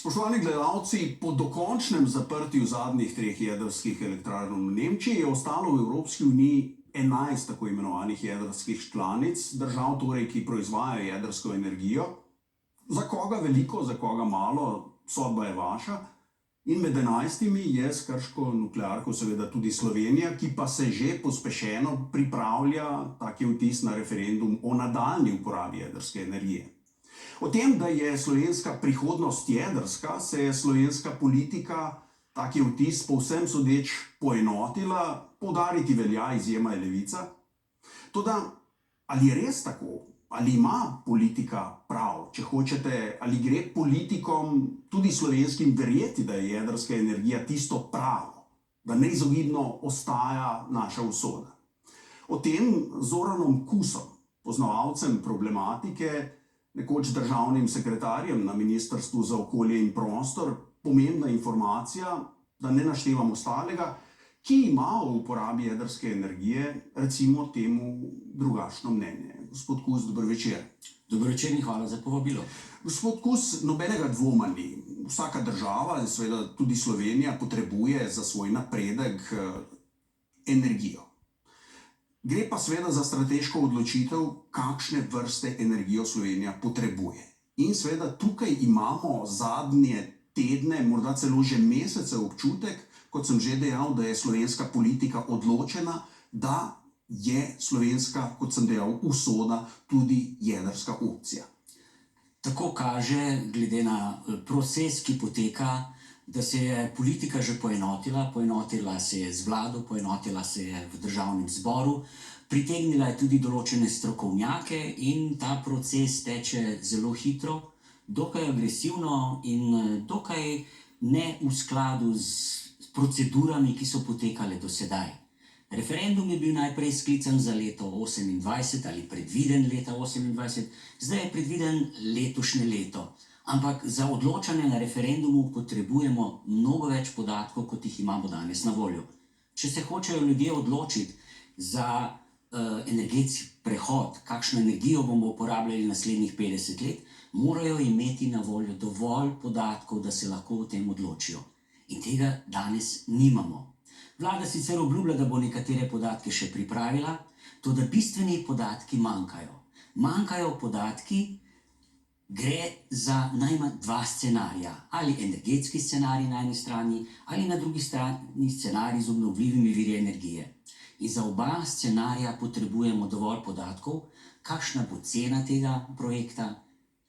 Spoštovani gledalci, po dokončnem zaprtju zadnjih 3 jedrskih elektrarn v Nemčiji je ostalo v Evropski uniji 11 tako imenovanih jedrskih članic, držav torej, ki proizvajajo jedrsko energijo. Za koga veliko, za koga malo, sodba je vaša. In med 11 je s krško nuklearko seveda tudi Slovenija, ki pa se že pospešeno pripravlja, tak je vtis, na referendum o nadaljnji uporabi jedrske energije. O tem, da je slovenska prihodnost jedrska, se je slovenska politika, tak je vtis, povsem sodeč poenotila, poudariti velja, izjema je Levica. Toda, ali je res tako? Ali ima politika prav? Če hočete, ali gre politikom, tudi slovenskim, verjeti, da je jedrska energija tisto pravo, da neizogibno ostaja naša usoda? O tem Zoranom Kusom, poznavalcem problematike, nekoč državnim sekretarjem na Ministrstvu za okolje in prostor, pomembna informacija, da ne naštevam ostalega, ki ima o uporabi jedrske energije, recimo temu, drugačno mnenje. Gospod Kus, dober večer. Dober večer in hvala za povabilo. Gospod Kus, nobenega dvoma ni. Vsaka država, seveda tudi Slovenija, potrebuje za svoj napredek energijo. Gre pa seveda za strateško odločitev, kakšne vrste energijo Slovenija potrebuje. In seveda tukaj imamo zadnje tedne, morda celo že mesece občutek, kot sem že dejal, da je slovenska politika odločena, da je slovenska, kot sem dejal, usoda tudi jedrska opcija. Tako kaže, glede na proces, ki poteka, da se je politika že poenotila se je z vlado, poenotila se je v državnem zboru, pritegnila je tudi določene strokovnjake in ta proces teče zelo hitro, dokaj agresivno in dokaj ne v skladu z procedurami, ki so potekale do sedaj. Referendum je bil najprej sklican za leto 2028 ali predviden leta 2028, zdaj je predviden letošnje leto. Ampak za odločanje na referendumu potrebujemo mnogo več podatkov, kot jih imamo danes na voljo. Če se hočejo ljudje odločiti za energetski prehod, kakšno energijo bomo uporabljali naslednjih 50 let, morajo imeti na voljo dovolj podatkov, da se lahko o tem odločijo. In tega danes nimamo. Vlada sicer obljublja, da bo nekatere podatke še pripravila, toda bistveni podatki manjkajo. Manjkajo podatki, gre za najmanj 2 scenarija. Ali energetski scenarij na eni strani, ali na drugi strani scenarij z obnovljivimi viri energije. In za oba scenarija potrebujemo dovolj podatkov, kakšna bo cena tega projekta,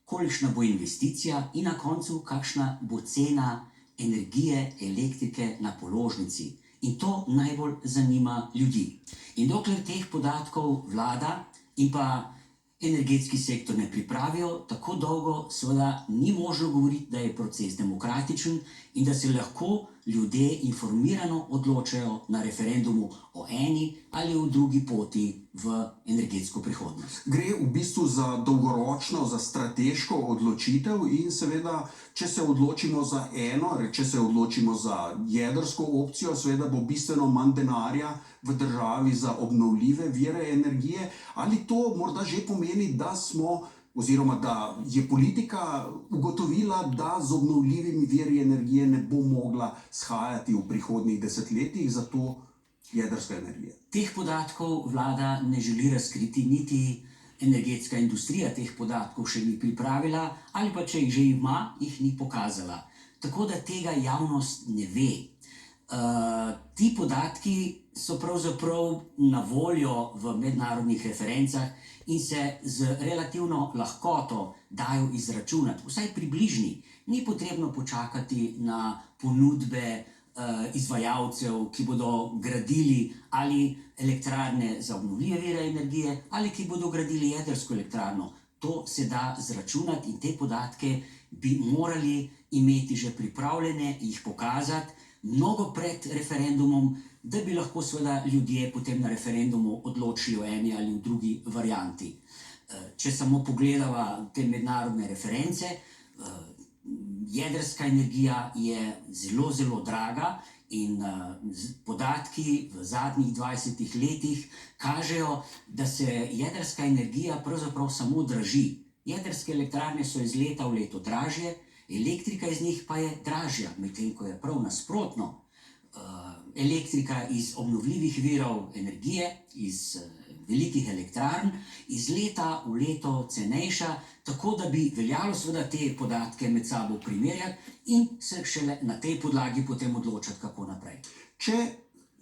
kolikšna bo investicija in na koncu, kakšna bo cena energije, elektrike na položnici. In to najbolj zanima ljudi. In dokler teh podatkov vlada in pa energetski sektor ne pripravijo, tako dolgo seveda ni možno govoriti, da je proces demokratičen in da se lahko ljudje informirano odločajo na referendumu o eni ali o drugi poti v energetsko prihodnost. Gre v bistvu za dolgoročno, za strateško odločitev in seveda, če se odločimo za eno, če se odločimo za jedrsko opcijo, seveda bo bistveno manj denarja v državi za obnovljive vire energije. Ali to morda že pomeni, da smo, oziroma da je politika ugotovila, da z obnovljivimi viri energije ne bo mogla shajati v prihodnjih desetletjih, zato jedrska energija? Teh podatkov vlada ne želi razkriti, niti energetska industrija teh podatkov še ni pripravila, ali pa če jih že ima, jih ni pokazala. Tako da tega javnost ne ve. Ti podatki so pravzaprav na voljo v mednarodnih referencah in se z relativno lahkoto dajo izračunati, vsaj približni. Ni potrebno počakati na ponudbe izvajalcev, ki bodo gradili ali elektrarne za obnovljive vire energije, ali ki bodo gradili jedrsko elektrarno. To se da zračunati in te podatke bi morali imeti že pripravljene, jih pokazati mnogo pred referendumom, da bi lahko seveda ljudje potem na referendumu odločili o eni ali v drugi varianti. Če samo pogledava te mednarodne reference, jedrska energija je zelo, zelo draga in podatki v zadnjih 20 letih kažejo, da se jedrska energija pravzaprav samo draži. Jedrske elektrarne so iz leta v leto dražje Elektrika iz njih pa je dražja, medtem ko je prav nasprotno. Elektrika iz obnovljivih virov energije, iz velikih elektrarn, iz leta v leto cenejša, tako da bi veljalo seveda te podatke med sabo primerjati in se šele na tej podlagi potem odločati, kako naprej. Če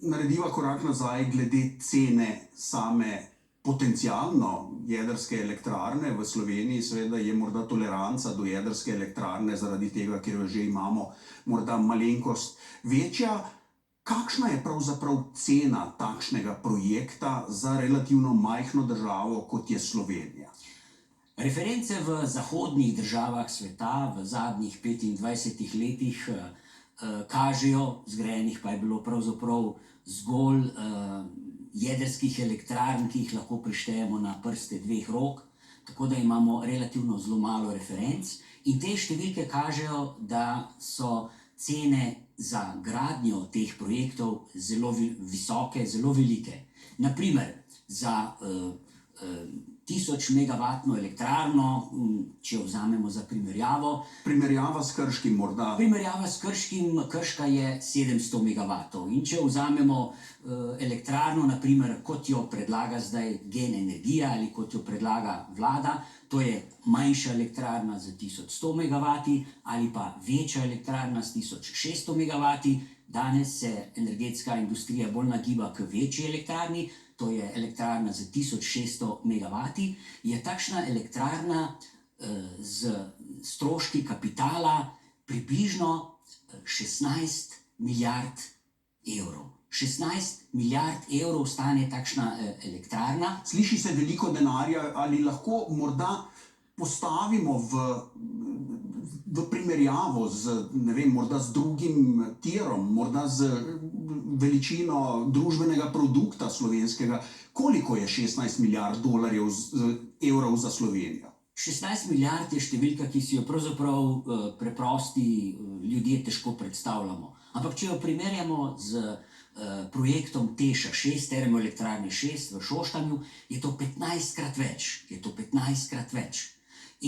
narediva korak nazaj glede cene same potencialno jedrske elektrarne v Sloveniji, seveda je morda toleranca do jedrske elektrarne zaradi tega, ker jo že imamo, morda malenkost večja. Kakšna je pravzaprav cena takšnega projekta za relativno majhno državo, kot je Slovenija? Reference v zahodnih državah sveta v zadnjih 25 letih kažejo, zgrajenih pa je bilo pravzaprav zgolj jedrskih elektrarn, ki jih lahko prištejemo na prste dveh rok, tako da imamo relativno zelo malo referenc. In te številke kažejo, da so cene za gradnjo teh projektov zelo visoke, zelo velike. Naprimer, za 1000 megavatno elektrarno, če jo vzamemo za primerjavo. Primerjava s Krškim morda. Primerjava s Krškim, Krška je 700 megavatov. In če vzamemo elektrarno, naprimer, kot jo predlaga zdaj Gen energija ali kot jo predlaga vlada, to je manjša elektrarna z 1100 megavati ali pa večja elektrarna s 1600 megavati. Danes se energetska industrija bolj nagiba k večji elektrarni, to je elektrarna z 1600 megavati. Je takšna elektrarna z stroški kapitala približno 16 milijard evrov. 16 milijard evrov stane takšna elektrarna. Sliši se veliko denarja, ali lahko morda postavimo v primerjavo z, ne vem, morda z drugim tirom, morda z veličino družbenega produkta slovenskega, koliko je 16 milijard evrov za Slovenijo? 16 milijard je številka, ki si jo pravzaprav preprosti ljudje težko predstavljamo. Ampak če jo primerjamo z projektom TEŠ 6, termoelektrarne 6 v Šoštanju, je to 15-krat več.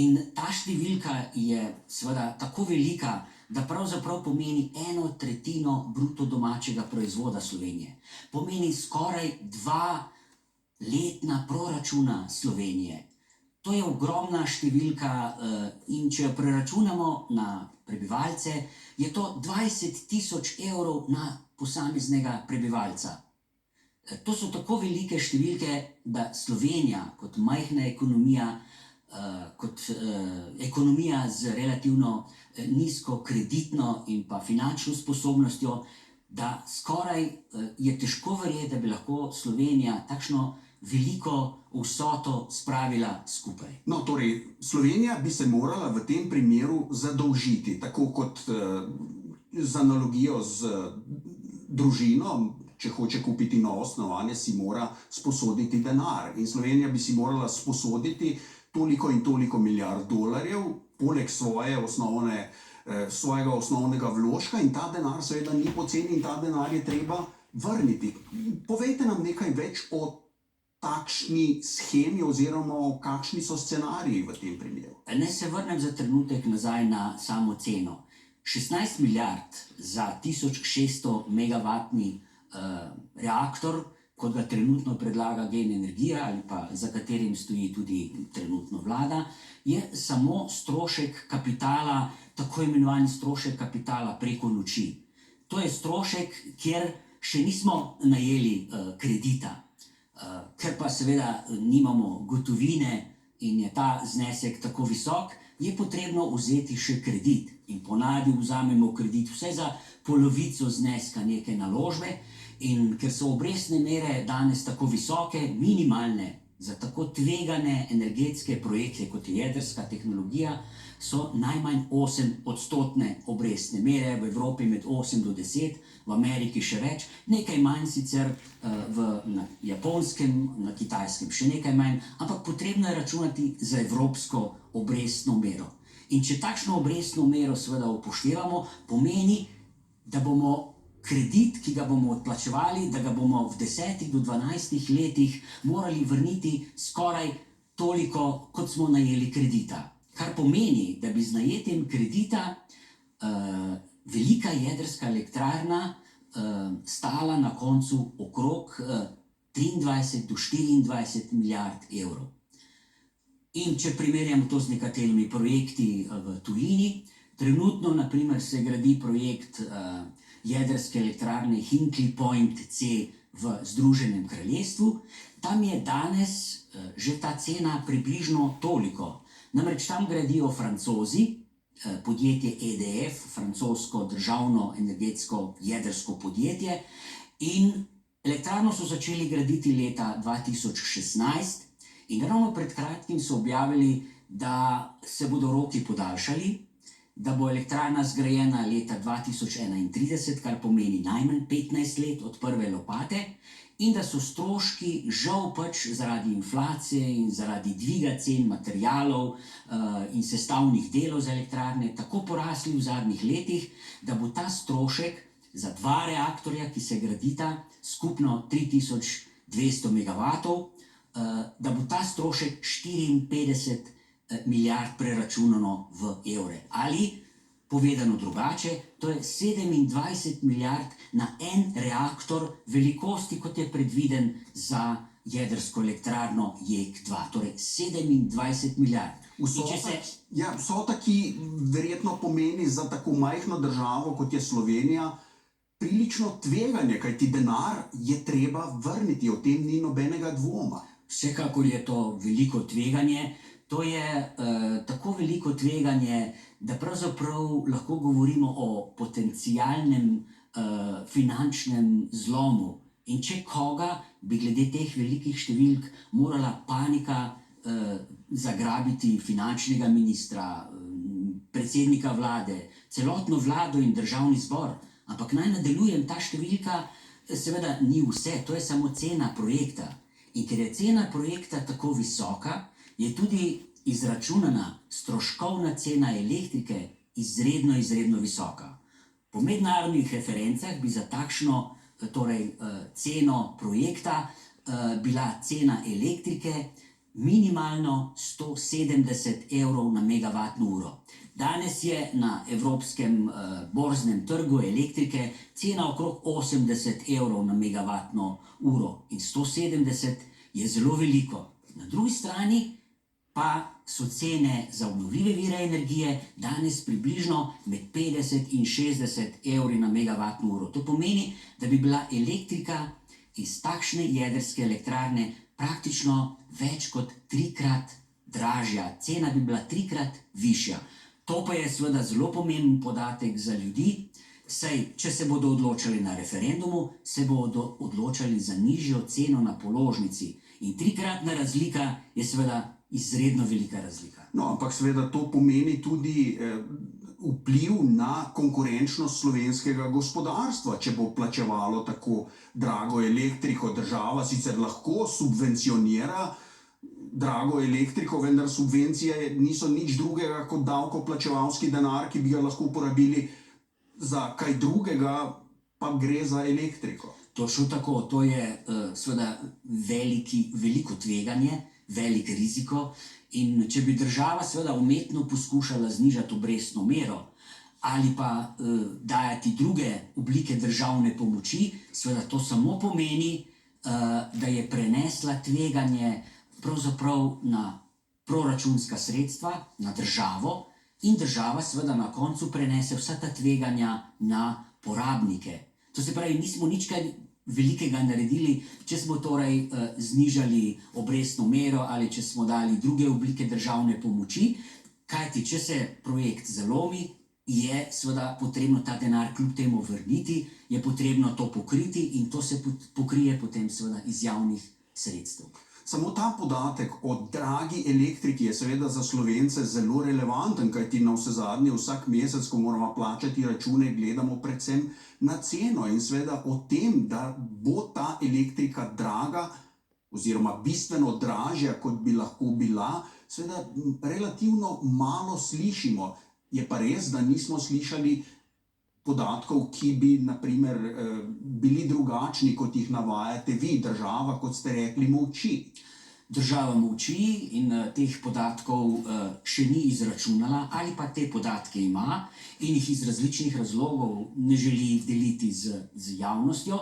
In ta številka je seveda tako velika, da pravzaprav pomeni 1/3 bruto domačega proizvoda Slovenije. Pomeni skoraj 2 letna proračuna Slovenije. To je ogromna številka in če jo preračunamo na prebivalce, je to 20 000 evrov na posameznega prebivalca. To so tako velike številke, da Slovenija kot majhna ekonomija, kot ekonomija z relativno nizko kreditno in pa finančno sposobnostjo, da skoraj je težko verjeti, da bi lahko Slovenija takšno veliko vsoto spravila skupaj. No, torej, Slovenija bi se morala v tem primeru zadolžiti, tako kot z analogijo z družino, če hoče kupiti novo stanovanje, si mora sposoditi denar. In Slovenija bi si morala sposoditi toliko in toliko milijard dolarjev, poleg svojega osnovnega vložka, in ta denar seveda ni poceni in ta denar je treba vrniti. Povejte nam nekaj več o takšni shemi oziroma kakšni so scenariji v tem primeru. Naj se vrnem za trenutek nazaj na samo ceno. 16 milijard za 1600 megavatni reaktor, kot ga trenutno predlaga Gen energija ali pa za katerim stoji tudi trenutno vlada, je samo strošek kapitala, tako imenovani strošek kapitala preko noči. To je strošek, kjer še nismo najeli kredita. Ker pa seveda nimamo gotovine in je ta znesek tako visok, je potrebno vzeti še kredit. In ponavadi vzamemo kredit vse za polovico zneska neke naložbe. In ker so obrestne mere danes tako visoke, minimalne za tako tvegane energetske projekte, kot je jedrska tehnologija, so najmanj 8% obrestne mere, v Evropi med 8 do 10, v Ameriki še več, nekaj manj sicer na Japonskem, na Kitajskem še nekaj manj, ampak potrebno je računati za evropsko obrestno mero. In če takšno obrestno mero seveda upoštevamo, pomeni, da bomo kredit, ki ga bomo odplačevali, da ga bomo v 10 do 12 letih morali vrniti skoraj toliko, kot smo najeli kredita. kar pomeni, da bi z najetjem kredita velika jedrska elektrarna stala na koncu okrog 23 do 24 milijard evrov. In če primerjamo to z nekaterimi projekti v tujini, trenutno naprimer se gradi projekt jedrske elektrarne Hinkley Point C v Združenem kraljestvu. Tam je danes že ta cena približno toliko. Namreč tam gradijo Francozi, podjetje EDF, francosko državno energetsko jedrsko podjetje, in elektrarno so začeli graditi leta 2016 in ravno pred kratkim so objavili, da se bodo roki podaljšali, da bo elektrarna zgrajena leta 2031, kar pomeni najmanj 15 let od prve lopate, in da so stroški žal pač zaradi inflacije in zaradi dviga cen materialov in sestavnih delov za elektrarne tako porasli v zadnjih letih, da bo ta strošek za 2 reaktorja, ki se gradita, skupno 3200 megavatov, da bo ta strošek 54 milijard preračunano v evre. Ali, povedano drugače, to je 27 milijard na en reaktor velikosti, kot je predviden za jedrsko elektrarno JEK2. Torej 27 milijard. Vsota, ki verjetno pomeni za tako majhno državo, kot je Slovenija, prilično tveganje, kajti denar je treba vrniti, o tem ni nobenega dvoma. Vsekakor je to veliko tveganje. To je tako veliko tveganje, da pravzaprav lahko govorimo o potencialnem finančnem zlomu. In če koga bi glede teh velikih številk morala panika zagrabiti finančnega ministra, predsednika vlade, celotno vlado in državni zbor. Ampak naj nadaljujem, ta številka seveda ni vse, to je samo cena projekta. In ker je cena projekta tako visoka, je tudi izračunana stroškovna cena elektrike izredno visoka. Po mednarodnih referencah bi za takšno ceno projekta bila cena elektrike minimalno 170 evrov na megavatno uro. Danes je na evropskem borznem trgu elektrike cena okrog 80 evrov na megavatno uro in 170 je zelo veliko. Na drugi strani pa so cene za obnovljive vire energije danes približno med 50 in 60 evri na megavatno uro. To pomeni, da bi bila elektrika iz takšne jedrske elektrarne praktično več kot 3-krat dražja. Cena bi bila 3-krat višja. To pa je seveda zelo pomemben podatek za ljudi, saj če se bodo odločali na referendumu, se bodo odločali za nižjo ceno na položnici. In 3-kratna razlika je seveda izredno velika razlika. No, ampak seveda to pomeni tudi vpliv na konkurenčnost slovenskega gospodarstva. Če bo plačevalo tako drago elektriko, država sicer lahko subvencionira drago elektriko, vendar subvencije niso nič drugega kot davkoplačevalski denar, ki bi ga lahko uporabili za kaj drugega, pa gre za elektriko. Točno tako, to je seveda veliko tveganje, velik riziko, in če bi država seveda umetno poskušala znižati obrestno mero ali pa dajati druge oblike državne pomoči, seveda to samo pomeni, da je prenesla tveganje pravzaprav na proračunska sredstva, na državo, in država seveda na koncu prenese vsa ta tveganja na porabnike. To se pravi, nismo nič kaj velikega naredili, če smo torej znižali obrestno mero ali če smo dali druge oblike državne pomoči, kajti če se projekt zalomi, je seveda potrebno ta denar kljub temu vrniti, je potrebno to pokriti in to se pokrije potem seveda iz javnih sredstev. Samo ta podatek o dragi elektriki je seveda za Slovence zelo relevanten, kajti navsezadnje vsak mesec, ko moramo plačati račune, gledamo predvsem na ceno in seveda o tem, da bo ta elektrika draga oziroma bistveno dražja, kot bi lahko bila, seveda relativno malo slišimo. Je pa res, da nismo slišali podatkov, ki bi naprimer bili drugačni, kot jih navajate vi, država, kot ste rekli, molči. država molči in teh podatkov še ni izračunala, ali pa te podatke ima in jih iz različnih razlogov ne želi deliti z javnostjo.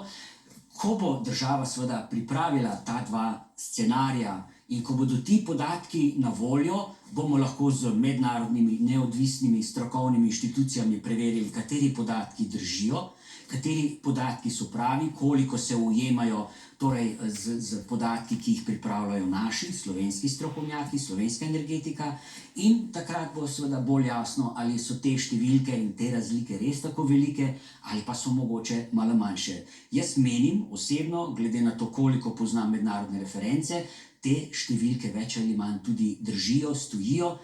Ko bo država seveda pripravila ta dva scenarija in ko bodo ti podatki na voljo, bomo lahko z mednarodnimi neodvisnimi strokovnimi inštitucijami preverili, kateri podatki držijo, kateri podatki so pravi, koliko se ujemajo torej z podatki, ki jih pripravljajo naši slovenski strokovnjaki, slovenska energetika, in takrat bo seveda bolj jasno, ali so te številke in te razlike res tako velike, ali pa so mogoče malo manjše. Jaz menim osebno, glede na to, koliko poznam mednarodne reference, te številke več ali manj tudi držijo, stojijo,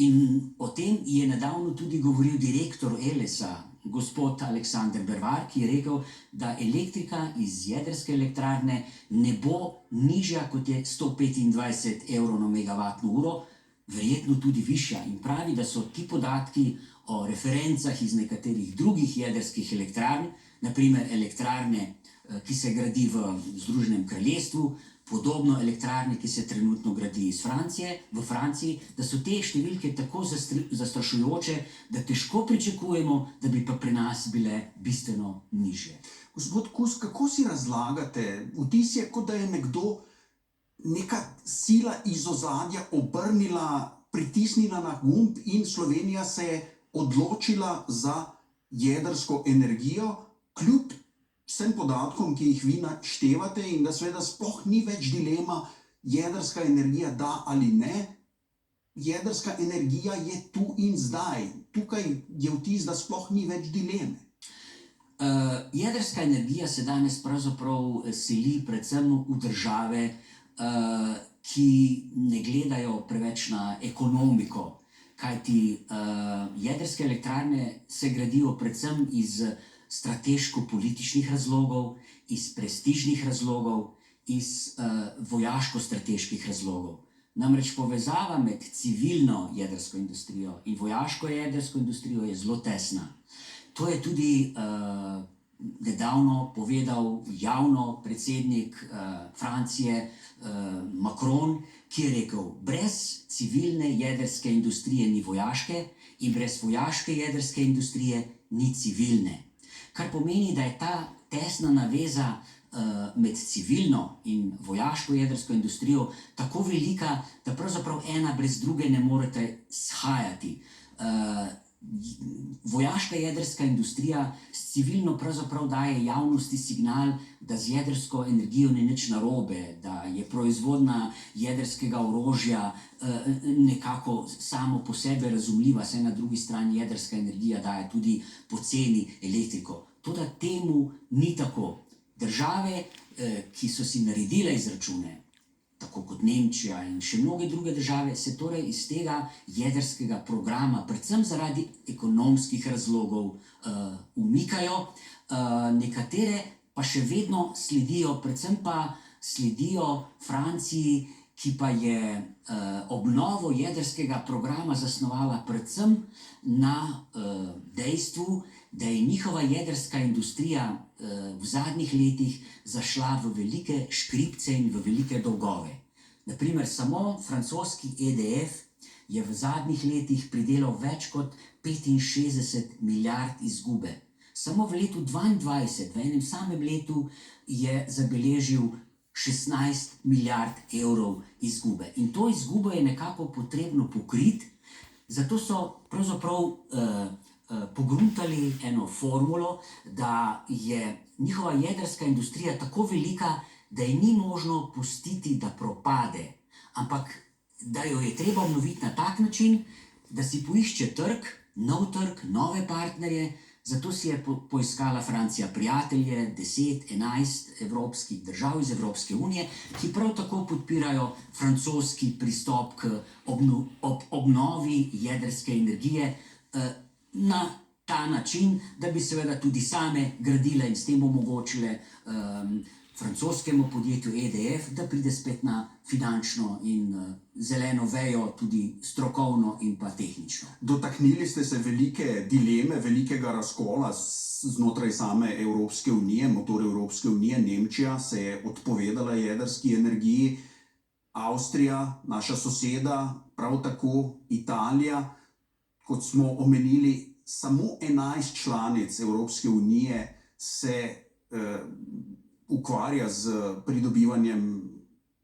in o tem je nedavno tudi govoril direktor Elesa, gospod Aleksander Bervar, ki je rekel, da elektrika iz jedrske elektrarne ne bo nižja, kot je 125 evrov na megavatno uro, verjetno tudi višja. In pravi, da so ti podatki o referencah iz nekaterih drugih jedrskih elektrarn, naprimer elektrarne, ki se gradi v Združenem kraljestvu, podobno elektrarne, ki se trenutno gradi v Franciji, da so te številke tako zastrašujoče, da težko pričakujemo, da bi pa pri nas bile bistveno nižje. Gospod Kus, kako si razlagate? Vtis je, kot da je nekdo, neka sila iz ozadja obrnila, pritisnila na gumb in Slovenija se je odločila za jedrsko energijo, kljub vsem podatkom, ki jih vi naštevate, in da seveda sploh ni več dilema, jedrska energija da ali ne. Jedrska energija je tu in zdaj. Tukaj je vtis, da sploh ni več dileme. Jedrska energija se danes pravzaprav seli predvsem v države, ki ne gledajo preveč na ekonomiko, kajti jedrske elektrarne se gradijo predvsem iz strateško-političnih razlogov, iz prestižnih razlogov, iz vojaško-strateških razlogov. Namreč povezava med civilno jedrsko industrijo in vojaško jedrsko industrijo je zelo tesna. To je tudi nedavno povedal javno predsednik Francije Macron, ki je rekel, brez civilne jedrske industrije ni vojaške in brez vojaške jedrske industrije ni civilne. Kar pomeni, da je ta tesna naveza med civilno in vojaško jedrsko industrijo tako velika, da pravzaprav ena brez druge ne morete shajati. Vojaška jedrska industrija s civilno pravzaprav daje javnosti signal, da z jedrsko energijo ni nič narobe, da je proizvodnja jedrskega orožja nekako samo po sebi razumljiva, saj na drugi strani jedrska energija daje tudi poceni elektriko. Toda temu ni tako. Države, ki so si naredile izračune, tako kot Nemčija in še mnoge druge države, se torej iz tega jedrskega programa, predvsem zaradi ekonomskih razlogov, umikajo. Nekatere pa še vedno sledijo, predvsem pa sledijo Franciji, ki pa je obnovo jedrskega programa zasnovala predvsem na dejstvu, da je njihova jedrska industrija v zadnjih letih zašla v velike škripce in v velike dolgove. Naprimer, samo francoski EDF je v zadnjih letih pridelal več kot 65 milijard izgube. Samo v letu 2022, v enem samem letu, je zabeležil 16 milijard evrov izgube. In to izgubo je nekako potrebno pokriti, zato so pravzaprav pogruntali eno formulo, da je njihova jedrska industrija tako velika, da je ni možno pustiti, da propade, ampak da jo je treba obnoviti na tak način, da si poišče trg, nov trg, nove partnerje. Zato si je poiskala Francija prijatelje, 10, 11 evropskih držav iz Evropske unije, ki prav tako podpirajo francoski pristop k obnovi jedrske energije na ta način, da bi seveda tudi same gradile in s tem omogočile francoskemu podjetju EDF, da pride spet na finančno in zeleno vejo, tudi strokovno in pa tehnično. Dotaknili ste se velike dileme, velikega razkola znotraj same Evropske unije, motor Evropske unije, Nemčija se je odpovedala jedrski energiji. Avstrija, naša soseda, prav tako Italija, kot smo omenili, samo 11 članic Evropske unije se ukvarja z pridobivanjem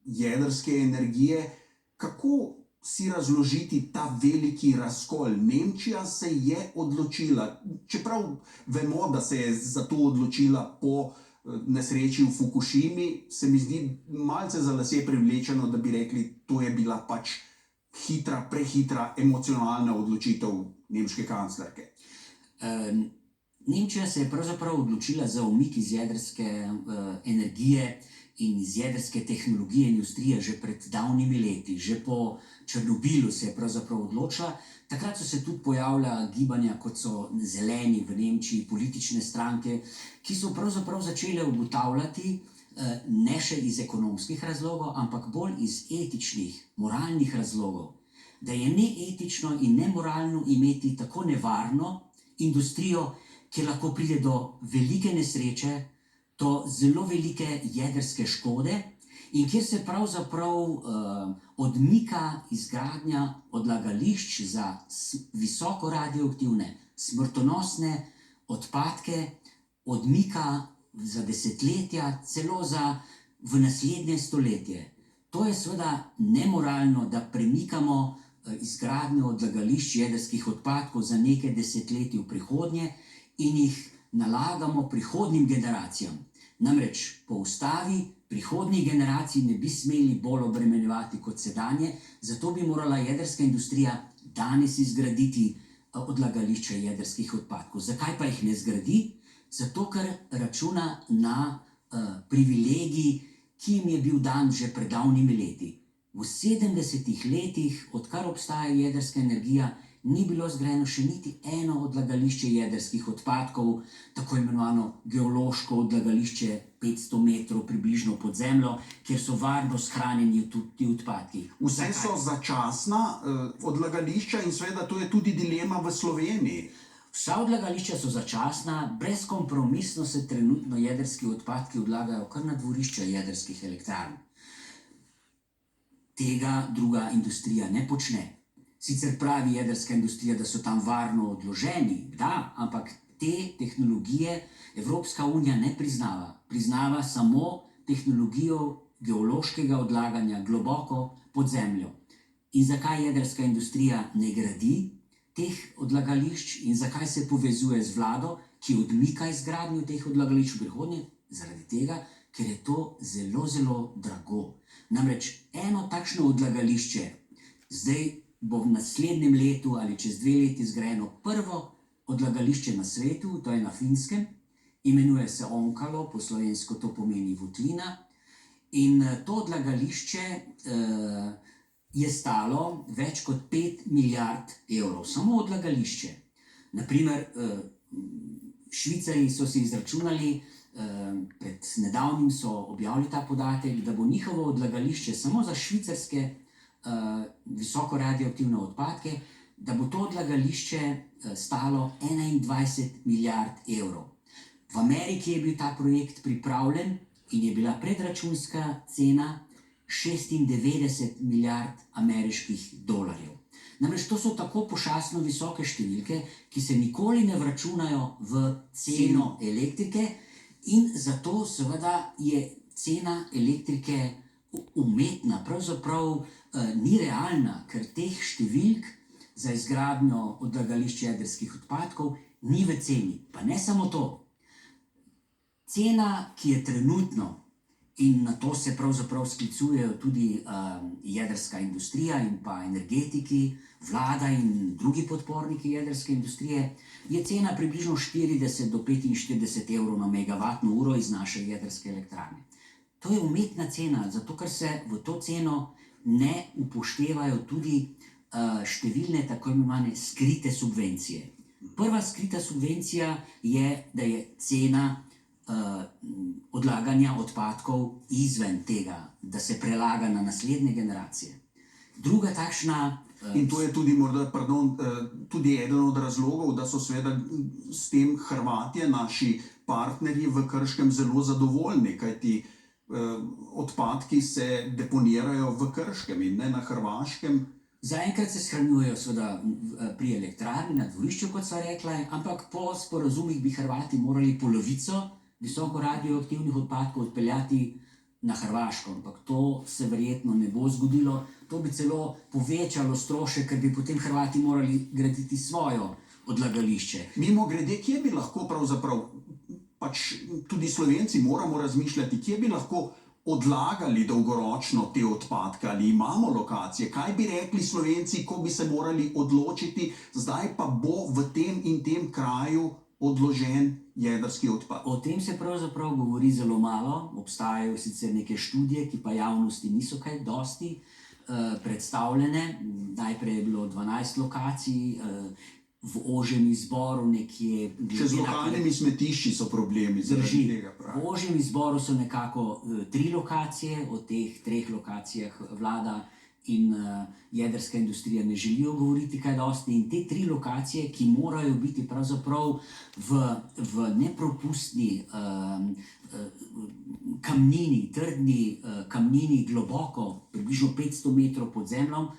jedrske energije. Kako si razložiti ta veliki razkol? Nemčija se je odločila, čeprav vemo, da se je za to odločila po nesreči v Fukušimi, se mi zdi malce za lase privlečeno, da bi rekli, to je bila pač hitra, prehitra, emocionalna odločitev nemške kanclerke. Nemčija se je pravzaprav odločila za umik iz jedrske energije in iz jedrske tehnologije in industrije že pred davnimi leti. Že po Černobilu se je pravzaprav odločila. Takrat so se tudi pojavila gibanja, kot so zeleni v Nemčiji, politične stranke, ki so pravzaprav začele ugotavljati, ne še iz ekonomskih razlogov, ampak bolj iz etičnih, moralnih razlogov, da je neetično in nemoralno imeti tako nevarno industrijo, kjer lahko pride do velike nesreče, do zelo velike jedrske škode in kjer se pravzaprav odmika izgradnja odlagališč za visoko radioaktivne, smrtonosne odpadke, odmika za desetletja, celo v naslednje stoletje. To je seveda nemoralno, da premikamo izgradnjo odlagališč jedrskih odpadkov za nekaj desetletij v prihodnje in jih nalagamo prihodnjim generacijam. Namreč po ustavi prihodnjih generacij ne bi smeli bolj obremenjevati kot sedanje, zato bi morala jedrska industrija danes izgraditi odlagališča jedrskih odpadkov. Zakaj pa jih ne zgradi? Zato, ker računa na privilegij, ki jim je bil dan že pred davnimi leti. V 70 letih, odkar obstaja jedrska energija, ni bilo zgrajeno še niti eno odlagališče jedrskih odpadkov, tako imenovano geološko odlagališče 500 metrov približno pod zemljo, kjer so varno shranjeni tudi odpadki. Vse so začasna odlagališča in seveda to je tudi dilema v Sloveniji. Vsa odlagališča so začasna, brezkompromisno se trenutno jedrski odpadki odlagajo kar na dvorišča jedrskih elektrarn. Tega druga industrija ne počne. Sicer pravi jedrska industrija, da so tam varno odloženi, da, ampak te tehnologije Evropska unija ne priznava. Priznava samo tehnologijo geološkega odlaganja globoko pod zemljo. In zakaj jedrska industrija ne gradi teh odlagališč in zakaj se povezuje z vlado, ki odmika izgradnjo teh odlagališč v prihodnje? Zaradi tega, ker je to zelo, zelo drago. Namreč eno takšno odlagališče zdaj bo v naslednjem letu ali čez 2 leti zgrajeno prvo odlagališče na svetu, to je na Finskem, imenuje se Onkalo, po slovensko to pomeni votlina. In to odlagališče je stalo več kot 5 milijard evrov, samo odlagališče. Naprimer, Švicarji so si izračunali, pred nedavnim so objavili ta podatek, da bo njihovo odlagališče samo za švicarske visoko radioaktivne odpadke, da bo to odlagališče stalo 21 milijard evrov. V Ameriki je bil ta projekt pripravljen in je bila predračunska cena 96 milijard ameriških dolarjev. Namreč to so tako pošastno visoke številke, ki se nikoli ne vračunajo v ceno elektrike in zato seveda je cena elektrike umetna, pravzaprav ni realna, ker teh številk za izgradnjo odlagališč jedrskih odpadkov ni v ceni. Pa ne samo to. Cena, ki je trenutno, in na to se pravzaprav sklicujejo tudi jedrska industrija in pa energetiki, vlada in drugi podporniki jedrske industrije, je cena približno 40 do 45 evrov na megavatno uro iz naše jedrske elektrarne. To je umetna cena, zato ker se v to ceno ne upoštevajo tudi številne tako imenovane skrite subvencije. Prva skrita subvencija je, da je cena odlaganja odpadkov izven tega, da se prelaga na naslednje generacije. Druga takšna... In to je tudi morda, tudi eden od razlogov, da so seveda s tem Hrvatje, naši partnerji v Krškem, zelo zadovoljni, kajti odpadki se deponirajo v Krškem in ne na Hrvaškem. Zaenkrat se shranjujejo seveda pri elektrarni na dvorišču, kot sva rekla, ampak po sporazumih bi Hrvati morali polovico visoko radioaktivnih odpadkov odpeljati na Hrvaško, ampak to se verjetno ne bo zgodilo. To bi celo povečalo strošek, ker bi potem Hrvati morali graditi svojo odlagališče. Mimogrede, kje bi lahko pravzaprav, pač tudi Slovenci moramo razmišljati, kje bi lahko odlagali dolgoročno te odpadke, ali imamo lokacije, kaj bi rekli Slovenci, ko bi se morali odločiti, zdaj pa bo v tem in tem kraju odložen jedrski odpad. O tem se pravzaprav govori zelo malo, obstajajo sicer neke študije, ki pa javnosti niso kaj dosti predstavljene. Najprej je bilo 12 lokacij, v ožjem izboru nekje... Še z lokalnimi smetišči so problemi zaradi tega. V ožjem izboru so nekako 3 lokacije, o teh 3 lokacijah vlada in jedrska industrija ne želijo govoriti kaj dosti. In te 3 lokacije, ki morajo biti pravzaprav v nepropustni kamnini, trdni kamnini globoko, približno 500 metrov pod zemljom,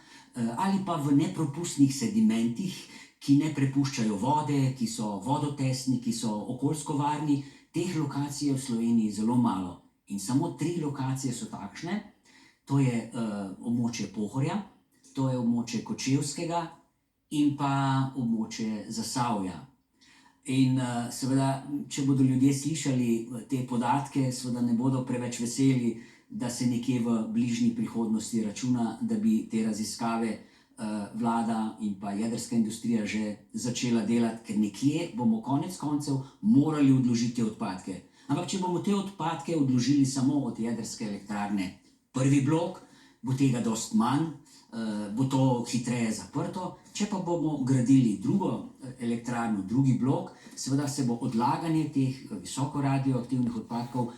ali pa v nepropustnih sedimentih, ki ne prepuščajo vode, ki so vodotesni, ki so okoljsko varni. Teh lokacij je v Sloveniji zelo malo. In samo 3 lokacije so takšne. To je območje Pohorja, to je območje Kočevskega in pa območje Zasavja. In seveda, če bodo ljudje slišali te podatke, seveda ne bodo preveč veseli, da se nekje v bližnji prihodnosti računa, da bi te raziskave vlada in pa jedrska industrija že začela delati, ker nekje bomo konec koncev morali odložiti odpadke. Ampak če bomo te odpadke odložili samo od jedrske elektrarne, prvi blok, bo tega dosti manj, bo to hitreje zaprto. Če pa bomo gradili drugo elektrarno, drugi blok, seveda se bo odlaganje teh visoko radioaktivnih odpadkov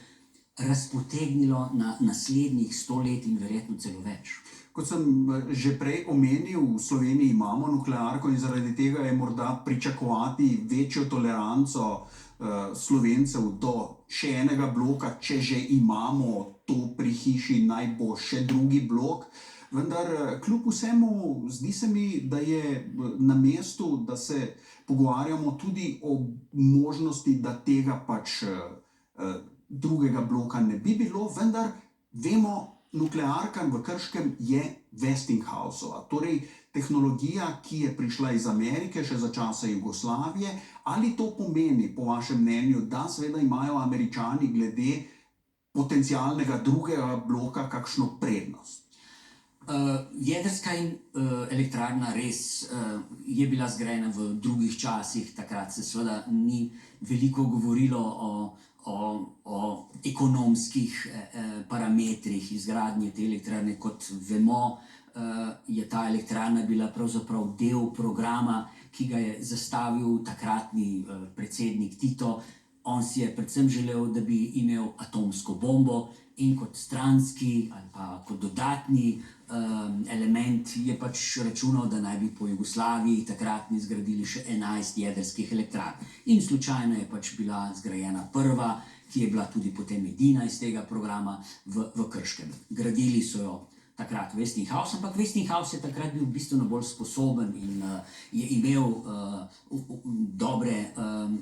razpotegnilo na naslednjih 100 let in verjetno celo več. Kot sem že prej omenil, v Sloveniji imamo nuklearko in zaradi tega je morda pričakovati večjo toleranco Slovencev do še enega bloka, če že imamo to pri hiši, naj bo še drugi blok. Vendar kljub vsemu zdi se mi, da je na mestu, da se pogovarjamo tudi o možnosti, da tega pač drugega bloka ne bi bilo, vendar vemo, nuklearka v Krškem je Westinghousova, torej tehnologija, ki je prišla iz Amerike še za časa Jugoslavije. Ali to pomeni, po vašem mnenju, da seveda imajo Američani glede potencialnega drugega bloka kakšno prednost? Jedrska elektrarna res je bila zgrajena v drugih časih, takrat se seveda ni veliko govorilo o ekonomskih parametrih izgradnje te elektrarne. Kot vemo, je ta elektrarna bila pravzaprav del programa, ki ga je zastavil takratni predsednik Tito. On si je predvsem želel, da bi imel atomsko bombo in kot stranski ali pa kot dodatni element je pač računal, da naj bi po Jugoslaviji takratni zgradili še 11 jedrskih elektrarn. In slučajno je pač bila zgrajena prva, ki je bila tudi potem edina iz tega programa v Krškem. Gradili so jo takrat Westinghouse, ampak Westinghouse je takrat bil bistveno bolj sposoben in je imel dobre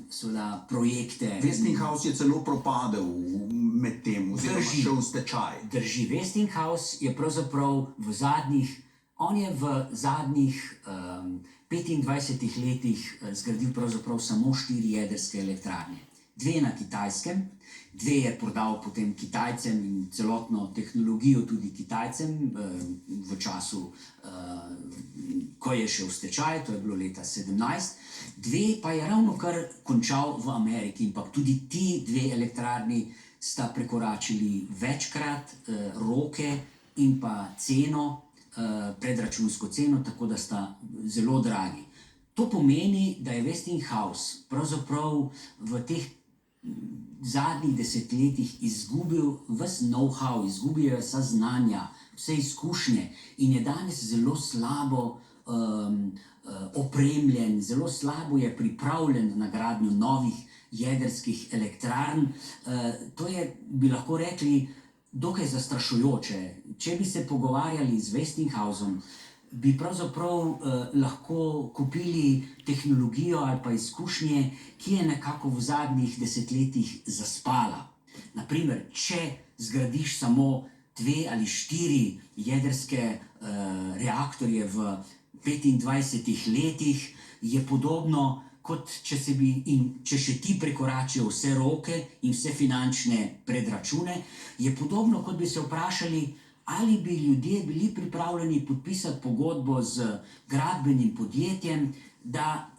seveda projekte. Westinghouse je celo propadel med tem, oziroma šel v stečaj. Drži, Westinghouse je pravzaprav on je v zadnjih 25 letih zgradil pravzaprav samo 4 jedrske elektrarne. 2 na Kitajskem, 2 je prodal potem Kitajcem in celotno tehnologijo tudi Kitajcem v času, ko je šel v stečaj, to je bilo leta 17. 2 pa je ravno kar končal v Ameriki, ampak tudi ti 2 elektrarni sta prekoračili večkrat roke in pa ceno, predračunsko ceno, tako da sta zelo dragi. To pomeni, da je Westinghouse pravzaprav v teh zadnjih desetletjih izgubil ves know-how, izgubil je vsa znanja, vse izkušnje in je danes zelo slabo opremljen, zelo slabo je pripravljen na gradnjo novih jedrskih elektrarn. To je, bi lahko rekli, dokaj zastrašujoče. Če bi se pogovarjali z Westinghousom, bi pravzaprav lahko kupili tehnologijo ali pa izkušnje, ki je nekako v zadnjih desetletjih zaspala. Naprimer, če zgradiš samo 2 ali 4 jedrske reaktorje v 25 letih, je podobno, kot če še ti prekoračijo vse roke in vse finančne predračune, je podobno, kot bi se vprašali, ali bi ljudje bili pripravljeni podpisati pogodbo z gradbenim podjetjem, da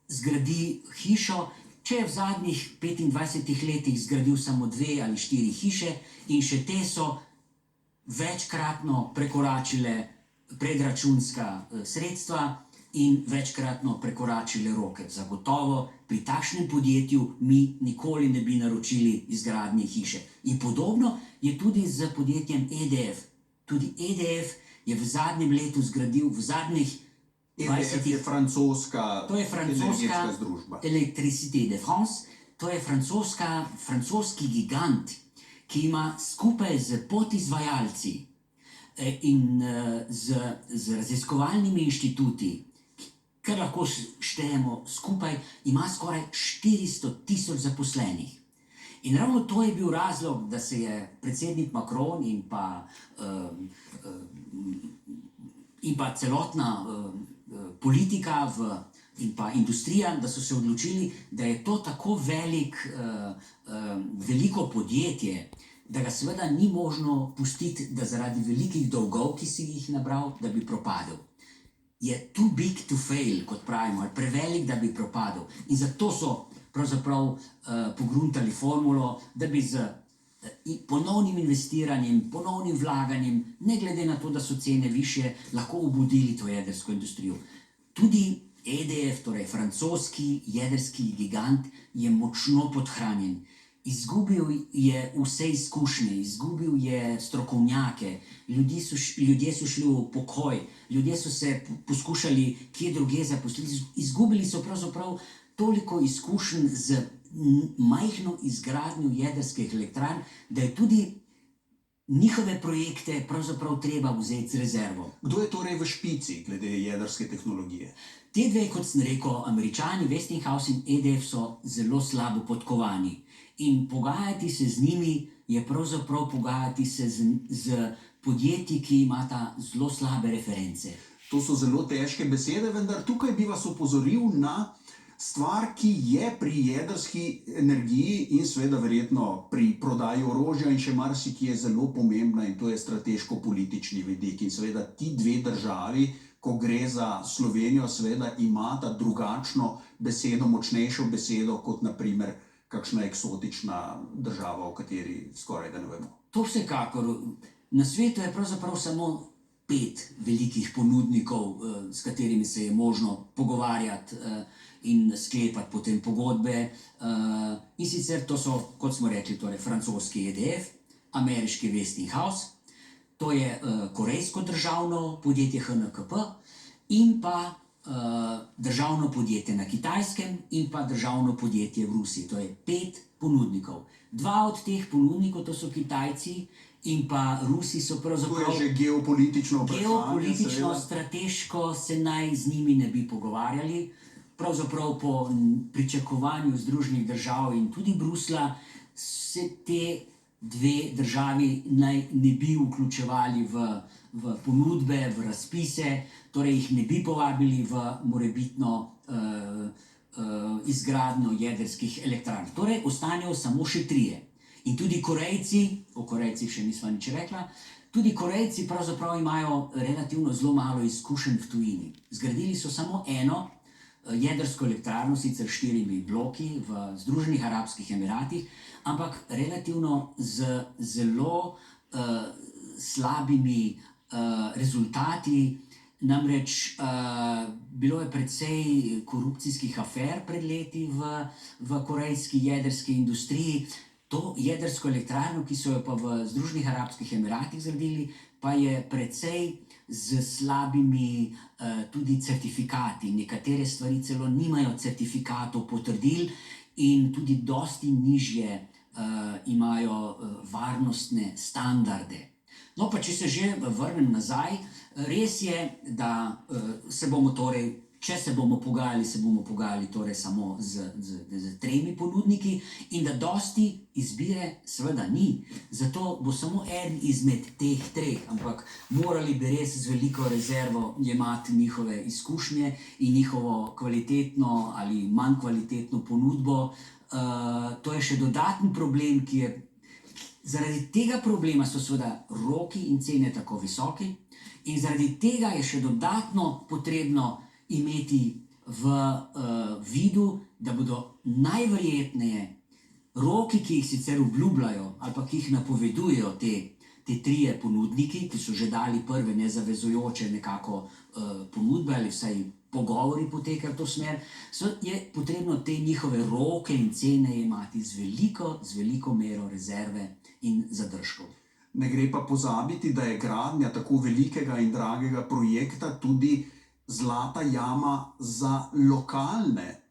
zgradi hišo, če je v zadnjih 25 letih zgradil samo 2 ali 4 hiše in še te so večkratno prekoračile predračunska sredstva in večkratno prekoračile roke. Zagotovo pri takšnem podjetju mi nikoli ne bi naročili izgradnje hiše. In podobno je tudi z podjetjem EDF. Tudi EDF je v zadnjem letu zgradil, v zadnjih 20 je francoska To je francoska energetska združba. Electricité de France, to je francoski gigant, ki ima skupaj z podizvajalci in z raziskovalnimi inštituti, kar lahko štejemo skupaj, ima skoraj 400.000 zaposlenih. In ravno to je bil razlog, da se je predsednik Macron in pa celotna politika in pa industrija, da so se odločili, da je to tako veliko podjetje, da ga seveda ni možno pustiti, da zaradi velikih dolgov, ki si jih nabral, da bi propadel. Je too big to fail, kot pravimo, ali prevelik, da bi propadel. In zato so pravzaprav pogruntali formulo, da bi z ponovnim investiranjem, ponovnim vlaganjem, ne glede na to, da so cene višje, lahko obudili to jedrsko industrijo. Tudi EDF, torej francoski jedrski gigant, je močno podhranjen. Izgubil je vse izkušnje, izgubil je strokovnjake, ljudje so šli v pokoj, ljudje so se poskušali kje drugje zaposliti, izgubili so pravzaprav toliko izkušenj z majhno izgradnjo jedrskih elektrarn, da je tudi njihove projekte pravzaprav treba vzeti z rezervo. Kdo je torej v špici glede jedrske tehnologije? Te dve, kot sem rekel, Američani, Westinghouse in EDF so zelo slabo podkovani. In pogajati se z njimi je pravzaprav pogajati se z podjetji, ki imata zelo slabe reference. To so zelo težke besede, vendar tukaj bi vas opozoril na stvar, ki je pri jedrski energiji in seveda verjetno pri prodaji orožja in še marsikje zelo pomembna, in to je strateško-politični vidik. In seveda ti dve državi, ko gre za Slovenijo, seveda imata drugačno besedo, močnejšo besedo kot naprimer kakšna eksotična država, o kateri skoraj da ne vemo. To vsekakor. Na svetu je pravzaprav samo 5 velikih ponudnikov, s katerimi se je možno pogovarjati in sklepati potem pogodbe. In sicer to so, kot smo rekli, torej francoski EDF, ameriški Westinghouse, to je korejsko državno podjetje HNKP in pa državno podjetje na Kitajskem in pa državno podjetje v Rusiji. To je 5 ponudnikov. 2 od teh ponudnikov, to so Kitajci in pa Rusi, so pravzaprav... To je že geopolitično vprašanje. Geopolitično, strateško se naj z njimi ne bi pogovarjali. Pravzaprav po pričakovanju Združenih držav in tudi Bruslja se te dve državi naj ne bi vključevali v ponudbe, v razpise, torej jih ne bi povabili v morebitno izgradnjo jedrskih elektrarn. Torej ostanejo samo še 3. In tudi Korejci, o Korejcih še nisva nič rekla, tudi Korejci pravzaprav imajo relativno zelo malo izkušenj v tujini. Zgradili so samo eno jedrsko elektrarno, sicer 4 bloki v Združenih arabskih emiratih, ampak relativno z zelo slabimi rezultati. Namreč bilo je precej korupcijskih afer pred leti v korejski jedrski industriji. To jedrsko elektrarno, ki so jo pa v Združenih arabskih emiratih zgradili, pa je precej z slabimi tudi certifikati. Nekatere stvari celo nimajo certifikatov, potrdil in tudi dosti nižje imajo varnostne standarde. No, pa če se že vrnem nazaj, res je, da se bomo torej, če se bomo pogajali torej samo z tremi ponudniki in da dosti izbire seveda ni. Zato bo samo eden izmed teh treh, ampak morali bi res z veliko rezervo jemati njihove izkušnje in njihovo kvalitetno ali manj kvalitetno ponudbo. To je še dodaten problem, ki je zaradi tega problema so seveda roki in cene tako visoki in zaradi tega je še dodatno potrebno imeti v vidu, da bodo najverjetneje roki, ki jih sicer obljubljajo ali pa ki jih napovedujejo te trije ponudniki, ki so že dali prve nezavezujoče nekako ponudbe ali vsaj pogovori potekajo v to smer, je potrebno te njihove roke in cene imati z veliko mero rezerve in zadržkov. Ne gre pa pozabiti, da je gradnja tako velikega in dragega projekta tudi zlata jama za lokalne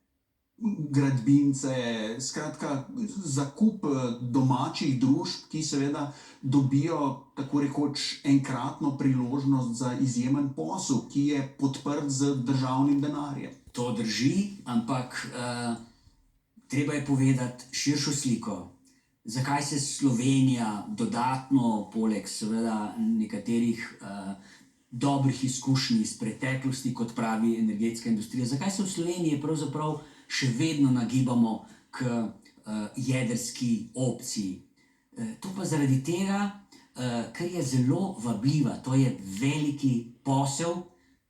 gradbince, skratka zakup domačih družb, ki seveda dobijo tako rekoč enkratno priložnost za izjemen posel, ki je podprt z državnim denarjem. To drži, ampak treba je povedati širšo sliko. Zakaj se Slovenija dodatno, poleg seveda nekaterih dobrih izkušnji iz preteklosti, kot pravi energetska industrija, zakaj se v Sloveniji pravzaprav še vedno nagibamo k jedrski opciji? To pa zaradi tega, ker je zelo vabljiva, to je veliki posel,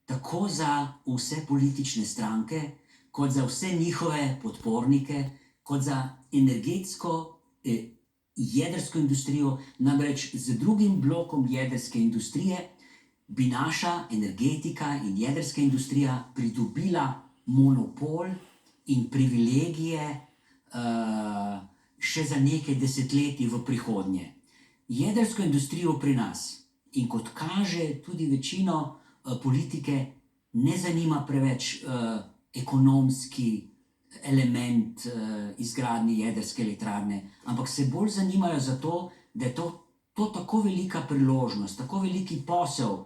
tako za vse politične stranke, kot za vse njihove podpornike, kot za energetsko jedrsko industrijo, namreč z drugim blokom jedrske industrije bi naša energetika in jedrska industrija pridobila monopol in privilegije še za nekaj desetletij v prihodnje. Jedrsko industrijo pri nas in kot kaže tudi večino politike ne zanima preveč ekonomski element izgradnje jedrske elektrarne, ampak se bolj zanimajo za to, da je to tako velika priložnost, tako veliki posel,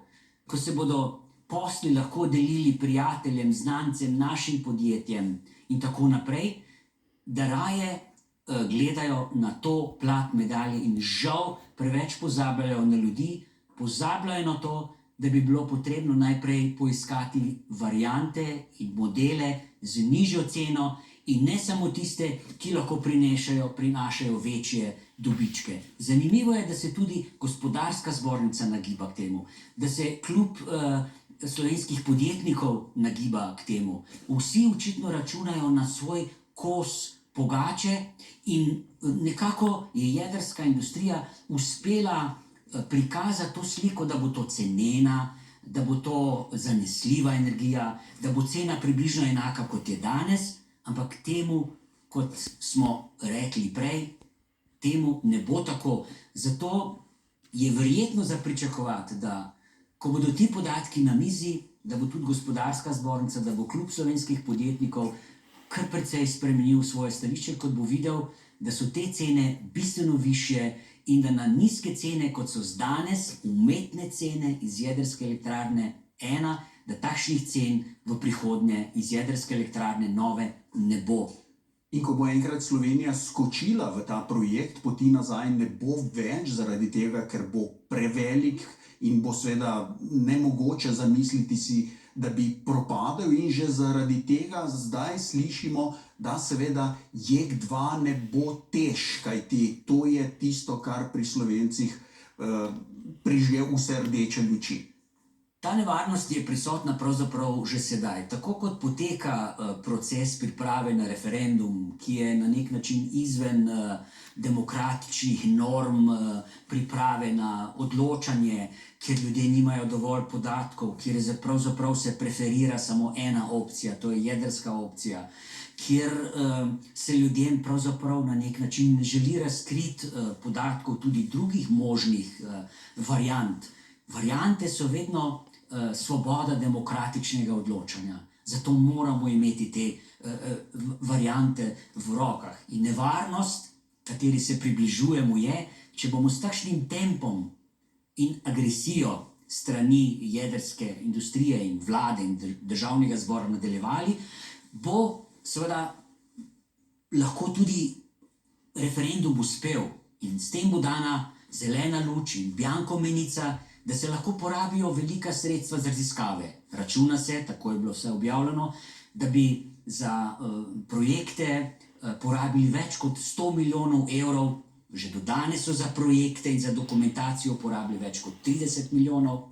ko se bodo posli lahko delili prijateljem, znancem, našim podjetjem in tako naprej, da raje gledajo na to plat medalje in žal preveč pozabljajo na ljudi, pozabljajo na to, da bi bilo potrebno najprej poiskati variante in modele z nižjo ceno in ne samo tiste, ki lahko prinašajo večje dobičke. Zanimivo je, da se tudi gospodarska zbornica nagiba k temu, da se klub slovenskih podjetnikov nagiba k temu. Vsi očitno računajo na svoj kos pogače in nekako je jedrska industrija uspela prikazati to sliko, da bo to cenena, da bo to zanesljiva energija, da bo cena približno enaka kot je danes, ampak temu, kot smo rekli prej, temu ne bo tako. Zato je verjetno za pričakovati, da ko bodo ti podatki na mizi, da bo tudi gospodarska zbornica, da bo klub slovenskih podjetnikov kar precej spremenil svoje stališče, kot bo videl, da so te cene bistveno višje in da na nizke cene, kot so danes, umetne cene iz jedrske elektrarne 1, da takšnih cen v prihodnje iz jedrske elektrarne nove ne bo. In ko bo enkrat Slovenija skočila v ta projekt, poti nazaj ne bo več zaradi tega, ker bo prevelik in bo seveda nemogoče zamisliti si, da bi propadel in že zaradi tega zdaj slišimo, da seveda JEK2 ne bo tež, kajti to je tisto, kar pri Slovencih prižge vse rdeče luči. Ta nevarnost je prisotna pravzaprav že sedaj. Tako kot poteka proces priprave na referendum, ki je na nek način izven demokratičnih norm priprave na odločanje, kjer ljudje nimajo dovolj podatkov, kjer pravzaprav se preferira samo ena opcija, to je jedrska opcija, kjer se ljudem pravzaprav na nek način ne želi razkriti podatkov tudi drugih možnih variant. Variante so vedno svoboda demokratičnega odločanja. Zato moramo imeti te variante v rokah. In nevarnost kateri se približujemo, je, če bomo s takšnim tempom in agresijo strani jedrske industrije in vlade in državnega zbora nadaljevali, bo seveda lahko tudi referendum uspel in s tem bo dana zelena luč in bianko menica, da se lahko porabijo velika sredstva za raziskave. Računa se, tako je bilo vse objavljeno, da bi za projekte porabili več kot 100 milijonov evrov, že do danes so za projekte in za dokumentacijo porabili več kot 30 milijonov.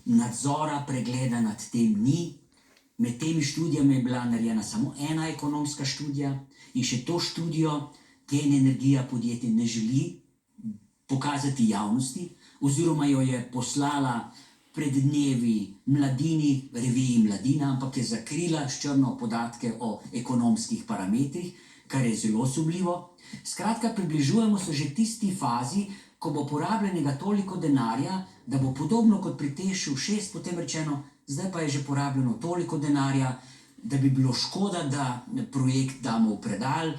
Nadzora, pregleda nad tem ni. Med temi študijami je bila narejena samo ena ekonomska študija in še to študijo Gen Energija podjetje ne želi pokazati javnosti, oziroma jo je poslala pred dnevi Mladini, reviji Mladina, ampak je zakrila s črno podatke o ekonomskih parametrih, kar je zelo sumljivo. Skratka, približujemo se že tisti fazi, ko bo porabljenega toliko denarja, da bo podobno kot pri Tešu 6 potem rečeno, zdaj pa je že porabljeno toliko denarja, da bi bilo škoda, da projekt damo v predal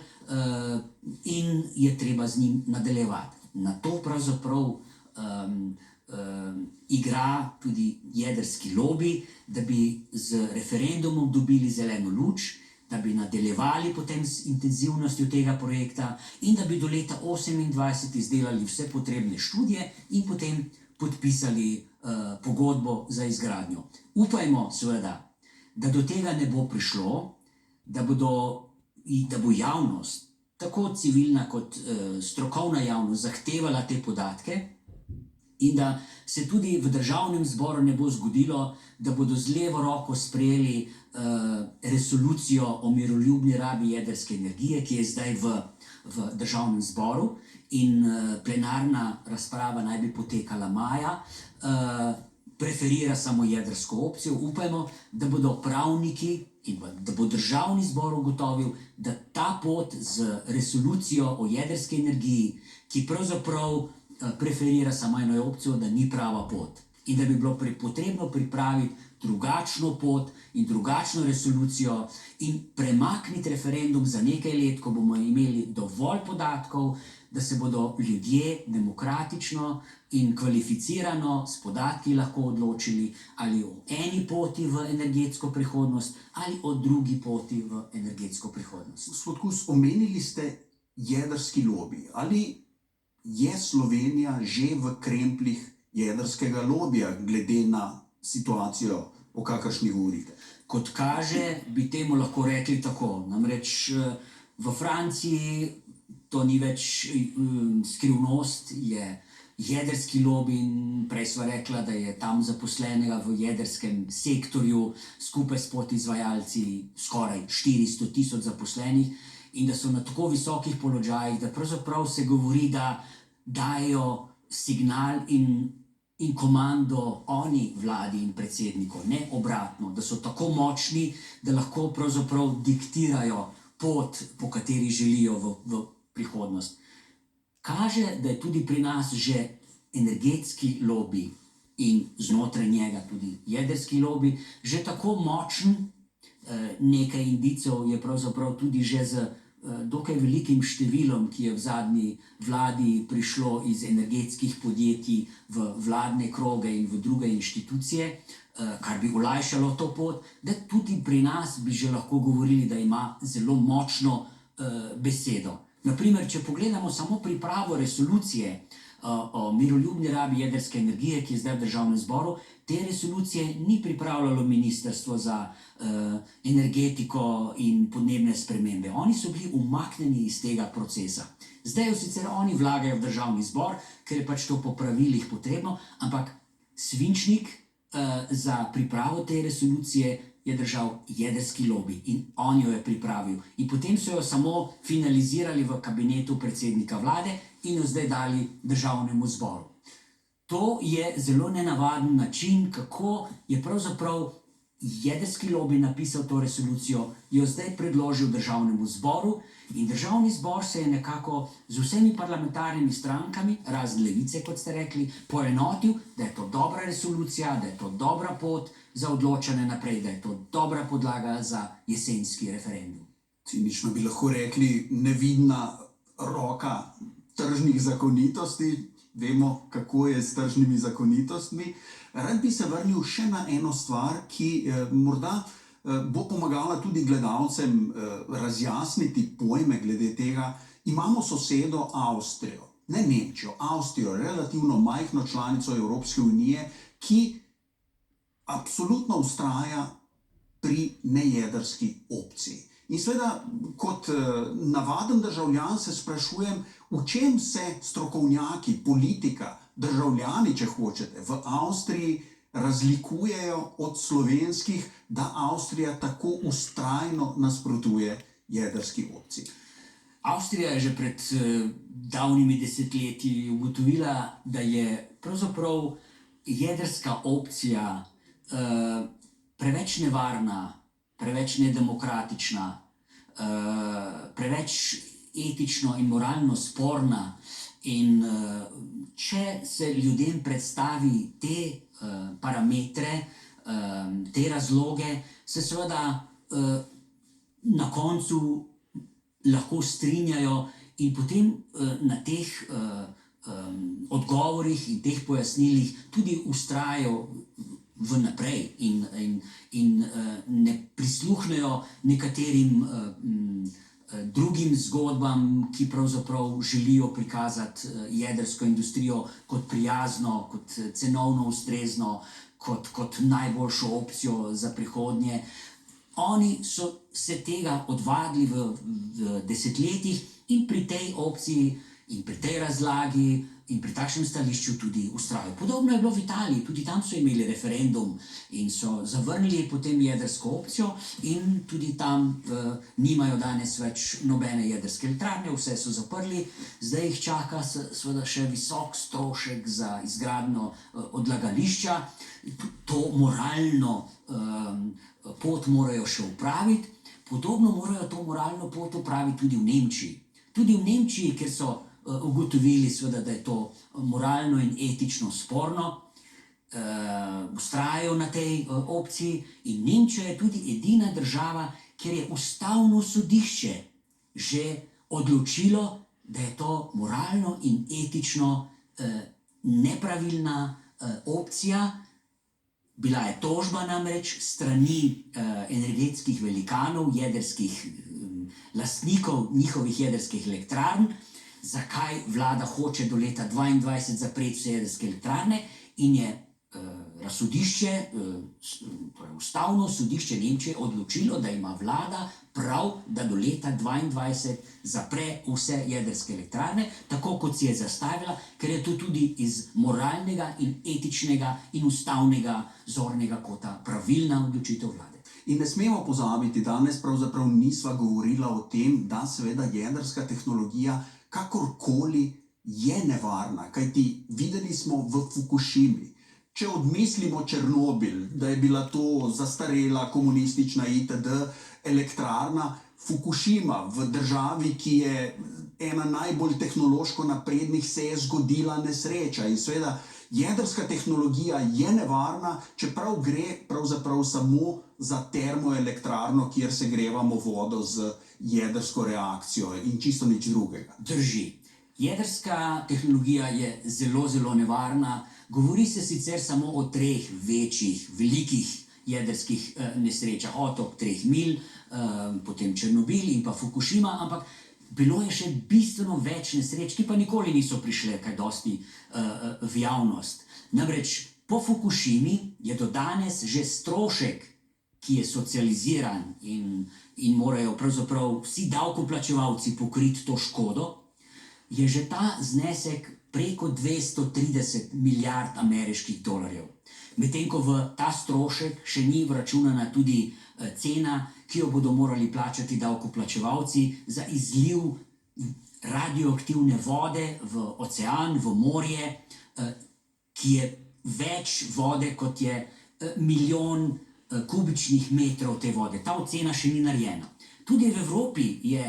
in je treba z njim nadaljevati. Na to pravzaprav igra tudi jedrski lobby, da bi z referendumom dobili zeleno luč, da bi nadaljevali potem s intenzivnostjo tega projekta in da bi do leta 2028 izdelali vse potrebne študije in potem podpisali pogodbo za izgradnjo. Upajmo seveda, da do tega ne bo prišlo, da bo javnost, tako civilna kot strokovna javnost, zahtevala te podatke in da se tudi v državnem zboru ne bo zgodilo, da bodo z levo roko sprejeli resolucijo o miroljubni rabi jedrske energije, ki je zdaj v državnem zboru in plenarna razprava naj bi potekala maja, preferira samo jedrsko opcijo. Upajmo, da bodo pravniki in da bo državni zbor ugotovil, da ta pot z resolucijo o jedrski energiji, ki pravzaprav preferira samo eno opcijo, da ni prava pot in da bi bilo potrebno pripraviti drugačno pot in drugačno resolucijo in premakniti referendum za nekaj let, ko bomo imeli dovolj podatkov, da se bodo ljudje demokratično in kvalificirano s podatki lahko odločili ali o eni poti v energetsko prihodnost ali o drugi poti v energetsko prihodnost. Gospod Kus, omenili ste jedrski lobby. Ali je Slovenija že v krempljih jedrskega lobija, glede na situacijo, o kakršni govorite? Kot kaže, bi temu lahko rekli tako. Namreč v Franciji to ni več skrivnost, je jedrski lobby in prej sva rekla, da je tam zaposlenega v jedrskem sektorju skupaj s podizvajalci skoraj 400 tisoč zaposlenih in da so na tako visokih položajih, da pravzaprav se govori, da dajo signal in komando oni vladi in predsedniku, ne obratno, da so tako močni, da lahko pravzaprav diktirajo pot, po kateri želijo v prihodnost. Kaže, da je tudi pri nas že energetski lobby in znotraj njega tudi jedrski lobby že tako močen. Nekaj indicov je pravzaprav tudi že z dokaj velikim številom, ki je v zadnji vladi prišlo iz energetskih podjetij v vladne kroge in v druge inštitucije, kar bi olajšalo to pot, da tudi pri nas bi že lahko govorili, da ima zelo močno besedo. Naprimer, če pogledamo samo pripravo resolucije o miroljubni rabi jedrske energije, ki je zdaj v državnem zboru, te resolucije ni pripravljalo Ministrstvo za energetiko in podnebne spremembe. Oni so bili umaknjeni iz tega procesa. Zdaj jo sicer oni vlagajo v državni zbor, ker je pač to po pravilih potrebno, ampak svinčnik za pripravo te resolucije je držal jedrski lobby in on jo je pripravil. In potem so jo samo finalizirali v kabinetu predsednika vlade in jo zdaj dali državnemu zboru. To je zelo nenavaden način, kako je pravzaprav jedrski lobby napisal to resolucijo, jo zdaj predložil državnemu zboru in državni zbor se je nekako z vsemi parlamentarnimi strankami, razen Levice, kot ste rekli, poenotil, da je to dobra resolucija, da je to dobra pot za odločanje naprej, da je to dobra podlaga za jesenski referendum. Cinično bi lahko rekli, nevidna roka tržnih zakonitosti, vemo, kako je s tržnimi zakonitostmi. Rad bi se vrnil še na eno stvar, ki morda bo pomagala tudi gledalcem razjasniti pojme glede tega. Imamo sosedo Avstrijo, ne Nemčijo, Avstrijo, relativno majhno članico Evropske unije, ki absolutno vztraja pri nejedrski opciji. In seveda, kot navaden državljan se sprašujem, v čem se strokovnjaki, politika, državljani, če hočete, v Avstriji razlikujejo od slovenskih, da Avstrija tako vztrajno nasprotuje jedrski opciji. Avstrija je že pred davnimi desetletji ugotovila, da je pravzaprav jedrska opcija preveč nevarna, preveč nedemokratična, preveč etično in moralno sporna. In če se ljudem predstavi te parametre, te razloge, se seveda na koncu lahko strinjajo in potem na teh odgovorih in teh pojasnilih tudi vztrajajo vnaprej in ne prisluhnejo nekaterim drugim zgodbam, ki pravzaprav želijo prikazati jedrsko industrijo kot prijazno, kot cenovno ustrezno, kot najboljšo opcijo za prihodnje. Oni so se tega odvadili v desetletjih in pri tej opciji in pri tej razlagi in pri takšnem stališču tudi vztrajajo. Podobno je bilo v Italiji, tudi tam so imeli referendum in so zavrnili potem jedrsko opcijo in tudi tam nimajo danes več nobene jedrske elektrarne, vse so zaprli. Zdaj jih čaka seveda še visok strošek za izgradnjo odlagališča. To moralno pot morajo še upraviti. Podobno morajo to moralno pot upraviti tudi v Nemčiji. Tudi v Nemčiji, ker so ugotovili seveda, da je to moralno in etično sporno, vztrajajo na tej opciji in Nemčija je tudi edina država, kjer je ustavno sodišče že odločilo, da je to moralno in etično nepravilna opcija. Bila je tožba namreč strani energetskih velikanov, jedrskih lastnikov njihovih jedrskih elektrarn, zakaj vlada hoče do leta 2022 zapreti vse jedrske elektrarne in je razsodišče, torej ustavno sodišče Nemčije odločilo, da ima vlada prav, da do leta 2022 zapre vse jedrske elektrarne, tako kot si je zastavila, ker je to tudi iz moralnega in etičnega in ustavnega zornega kota pravilna odločitev vlade. In ne smemo pozabiti, danes pravzaprav nisva govorila o tem, da seveda jedrska tehnologija kakorkoli je nevarna, kajti videli smo v Fukušimi. Če odmislimo Černobil, da je bila to zastarela komunistična itd. Elektrarna, Fukušima v državi, ki je ena najbolj tehnološko naprednih, se je zgodila nesreča. In seveda jedrska tehnologija je nevarna, čeprav gre pravzaprav samo za termoelektrarno, kjer segrevamo vodo z jedrsko reakcijo in čisto nič drugega. Drži. Jedrska tehnologija je zelo, zelo nevarna. Govori se sicer samo o 3 večjih, velikih jedrskih nesrečah, otok 3 milj, potem Černobil in pa Fukušima, ampak bilo je še bistveno več nesreč, ki pa nikoli niso prišle kaj dosti v javnost. Namreč po Fukušimi je do danes že strošek, ki je socializiran in morajo pravzaprav vsi davkoplačevalci pokriti to škodo, je že ta znesek preko 230 milijard ameriških dolarjev. Medtem ko v ta strošek še ni vračunana tudi cena, ki jo bodo morali plačati davkoplačevalci za izliv radioaktivne vode v ocean, v morje, ki je več vode, kot je milijon kubičnih metrov te vode. Ta ocena še ni narejena. Tudi v Evropi je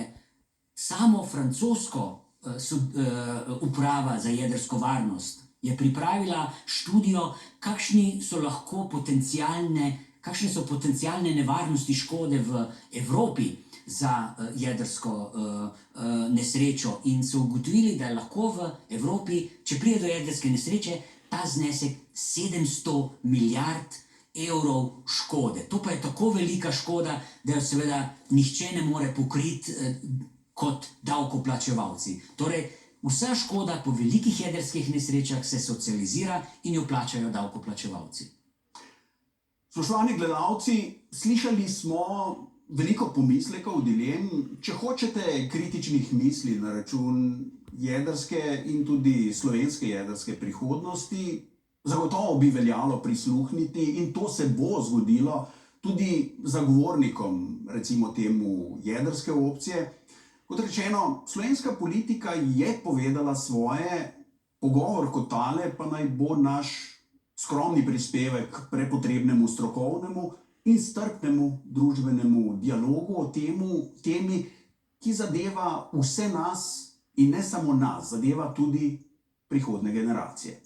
samo francosko uprava za jedrsko varnost je pripravila študijo, kakšni so lahko potencialne kakšne so potencijalne nevarnosti škode v Evropi za jedrsko nesrečo in so ugotovili, da je lahko v Evropi, če pride do jedrske nesreče, ta znesek 700 milijard evrov škode. To pa je tako velika škoda, da jo seveda nihče ne more pokriti kot davkoplačevalci. Torej, vsa škoda po velikih jedrskih nesrečah se socializira in jo plačajo davkoplačevalci. Spoštovani gledalci, slišali smo veliko pomislekov, dilem, če hočete kritičnih misli na račun jedrske in tudi slovenske jedrske prihodnosti. Zagotovo bi veljalo prisluhniti in to se bo zgodilo tudi zagovornikom, recimo temu jedrske opcije. Kot rečeno, slovenska politika je povedala svoje, pogovor kot tale pa naj bo naš skromni prispevek k prepotrebnemu strokovnemu in strpnemu družbenemu dialogu o temi, ki zadeva vse nas in ne samo nas, zadeva tudi prihodne generacije.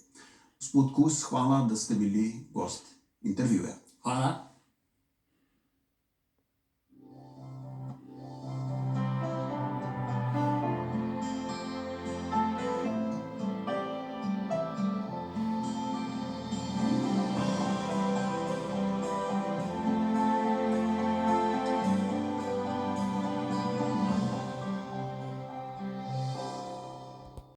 Gospod Kus, hvala, da ste bili gost intervjuja. Hvala.